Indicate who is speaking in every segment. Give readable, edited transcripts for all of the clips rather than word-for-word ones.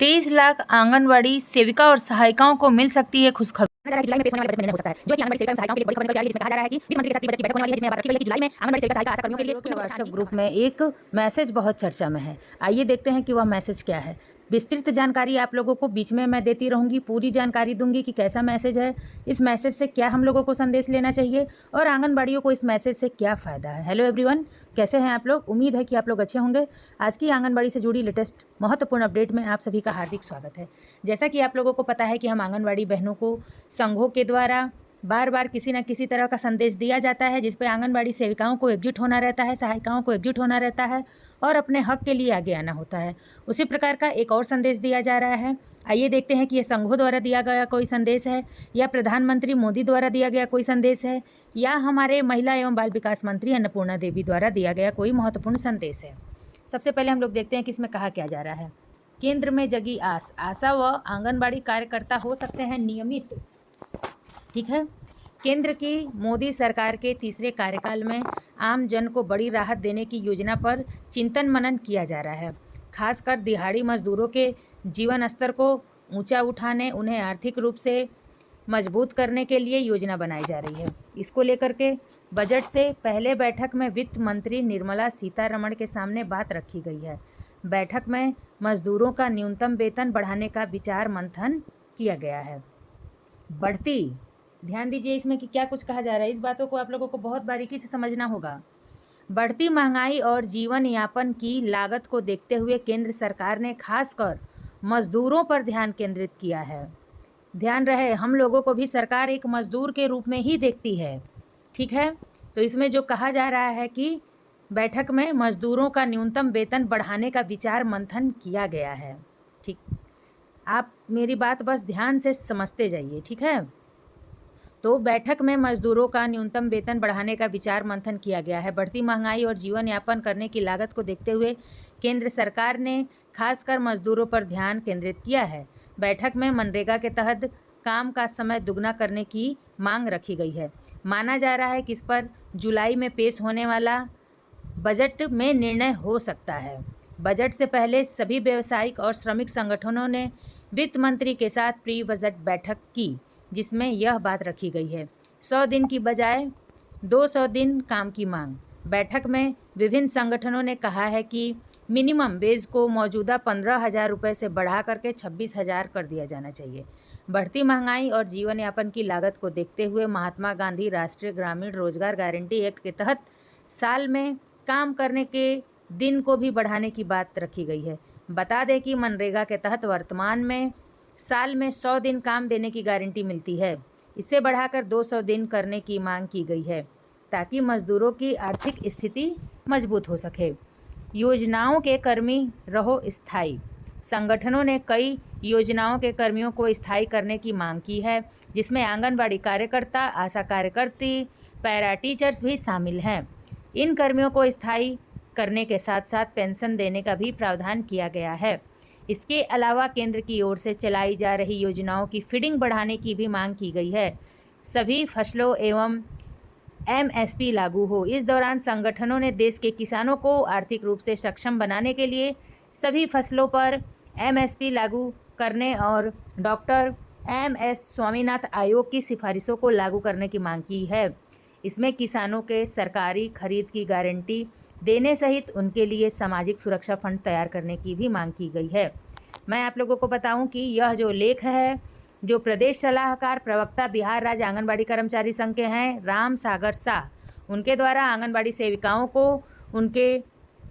Speaker 1: 23 लाख आंगनबाड़ी सेविका और सहायिकाओं को मिल सकती है खुशखबरी।
Speaker 2: जुलाई में पेश होने वाले बजट में निर्णय हो सकता है, जो कि आंगनबाड़ी सेविका एवं सहायिकाओं के लिए बड़ी खबर निकल के आ रही है, जिसमें कहा जा रहा है कि वित्त मंत्री के साथ बजट की बैठक होने वाली है, जिसमें बात रखी गई है कि जुलाई में आंगनबाड़ी सेविका सहायिका आशा कर्मियों के लिए
Speaker 1: व्हाट्सएप ग्रुप में एक मैसेज बहुत चर्चा में है। आइए देखते हैं कि वह मैसेज क्या है। विस्तृत जानकारी आप लोगों को बीच में मैं देती रहूँगी, पूरी जानकारी दूंगी कि कैसा मैसेज है, इस मैसेज से क्या हम लोगों को संदेश लेना चाहिए और आंगनबाड़ियों को इस मैसेज से क्या फ़ायदा है। हेलो एवरीवन, कैसे हैं आप लोग? उम्मीद है कि आप लोग अच्छे होंगे। आज की आंगनबाड़ी से जुड़ी लेटेस्ट महत्वपूर्ण अपडेट में आप सभी का हार्दिक स्वागत है। जैसा कि आप लोगों को पता है कि हम आंगनबाड़ी बहनों को संघों के द्वारा बार बार किसी न किसी तरह का संदेश दिया जाता है, जिस पे आंगनबाड़ी सेविकाओं को एकजुट होना रहता है, सहायिकाओं को एकजुट होना रहता है और अपने हक के लिए आगे आना होता है। उसी प्रकार का एक और संदेश दिया जा रहा है। आइए देखते हैं कि यह संघों द्वारा दिया गया कोई संदेश है या प्रधानमंत्री मोदी द्वारा दिया गया कोई संदेश है या हमारे महिला एवं बाल विकास मंत्री अन्नपूर्णा देवी द्वारा दिया गया कोई महत्वपूर्ण संदेश है। सबसे पहले हम लोग देखते हैं कि इसमें कहा क्या जा रहा है। केंद्र में जगी आस, आशा व आंगनबाड़ी कार्यकर्ता हो सकते हैं नियमित। ठीक है, केंद्र की मोदी सरकार के तीसरे कार्यकाल में आम जन को बड़ी राहत देने की योजना पर चिंतन मनन किया जा रहा है। खासकर दिहाड़ी मजदूरों के जीवन स्तर को ऊंचा उठाने, उन्हें आर्थिक रूप से मजबूत करने के लिए योजना बनाई जा रही है। इसको लेकर के बजट से पहले बैठक में वित्त मंत्री निर्मला सीतारमण के सामने बात रखी गई है। बैठक में मजदूरों का न्यूनतम वेतन बढ़ाने का विचार मंथन किया गया है। बढ़ती, ध्यान दीजिए इसमें कि क्या कुछ कहा जा रहा है, इस बातों को आप लोगों को बहुत बारीकी से समझना होगा। बढ़ती महंगाई और जीवन यापन की लागत को देखते हुए केंद्र सरकार ने खासकर मजदूरों पर ध्यान केंद्रित किया है। ध्यान रहे, हम लोगों को भी सरकार एक मजदूर के रूप में ही देखती है। ठीक है, तो इसमें जो कहा जा रहा है कि बैठक में मजदूरों का न्यूनतम वेतन बढ़ाने का विचार मंथन किया गया है। ठीक, आप मेरी बात बस ध्यान से समझते जाइए। ठीक है, तो बैठक में मजदूरों का न्यूनतम वेतन बढ़ाने का विचार मंथन किया गया है। बढ़ती महंगाई और जीवन यापन करने की लागत को देखते हुए केंद्र सरकार ने खासकर मजदूरों पर ध्यान केंद्रित किया है। बैठक में मनरेगा के तहत काम का समय दुगना करने की मांग रखी गई है। माना जा रहा है कि इस पर जुलाई में पेश होने वाला बजट में निर्णय हो सकता है। बजट से पहले सभी व्यावसायिक और श्रमिक संगठनों ने वित्त मंत्री के साथ प्री बजट बैठक की, जिसमें यह बात रखी गई है 100 दिन की बजाय 200 दिन काम की मांग। बैठक में विभिन्न संगठनों ने कहा है कि मिनिमम वेज को मौजूदा 15,000 रुपये से बढ़ा करके 26,000 कर दिया जाना चाहिए। बढ़ती महंगाई और जीवन यापन की लागत को देखते हुए महात्मा गांधी राष्ट्रीय ग्रामीण रोजगार गारंटी एक्ट के तहत साल में काम करने के दिन को भी बढ़ाने की बात रखी गई है। बता दें कि मनरेगा के तहत वर्तमान में साल में 100 दिन काम देने की गारंटी मिलती है। इसे बढ़ाकर 200 दिन करने की मांग की गई है ताकि मजदूरों की आर्थिक स्थिति मजबूत हो सके। योजनाओं के कर्मी रहो स्थायी। संगठनों ने कई योजनाओं के कर्मियों को स्थायी करने की मांग की है, जिसमें आंगनबाड़ी कार्यकर्ता, आशा कार्यकर्ती, पैरा टीचर्स भी शामिल हैं। इन कर्मियों को स्थायी करने के साथ साथ पेंशन देने का भी प्रावधान किया गया है। इसके अलावा केंद्र की ओर से चलाई जा रही योजनाओं की फीडिंग बढ़ाने की भी मांग की गई है। सभी फसलों एवं एमएसपी लागू हो। इस दौरान संगठनों ने देश के किसानों को आर्थिक रूप से सक्षम बनाने के लिए सभी फसलों पर एमएसपी लागू करने और डॉक्टर एमएस स्वामीनाथन आयोग की सिफारिशों को लागू करने की मांग की है। इसमें किसानों के सरकारी खरीद की गारंटी देने सहित उनके लिए सामाजिक सुरक्षा फंड तैयार करने की भी मांग की गई है। मैं आप लोगों को बताऊं कि यह जो लेख है, जो प्रदेश सलाहकार प्रवक्ता बिहार राज्य आंगनबाड़ी कर्मचारी संघ के हैं राम सागर शाह, उनके द्वारा आंगनबाड़ी सेविकाओं को उनके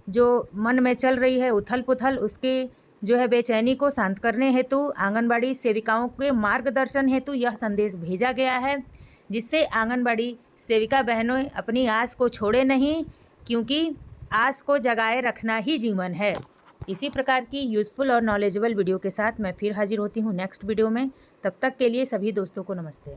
Speaker 1: जो मन में चल रही है उथल पुथल, उसके जो है बेचैनी को शांत करने हेतु आंगनबाड़ी सेविकाओं के मार्गदर्शन हेतु यह संदेश भेजा गया है, जिससे आंगनबाड़ी सेविका बहनों अपनी आस को छोड़े नहीं, क्योंकि आस को जगाए रखना ही जीवन है। इसी प्रकार की यूज़फुल और नॉलेजेबल वीडियो के साथ मैं फिर हाजिर होती हूँ नेक्स्ट वीडियो में। तब तक के लिए सभी दोस्तों को नमस्ते।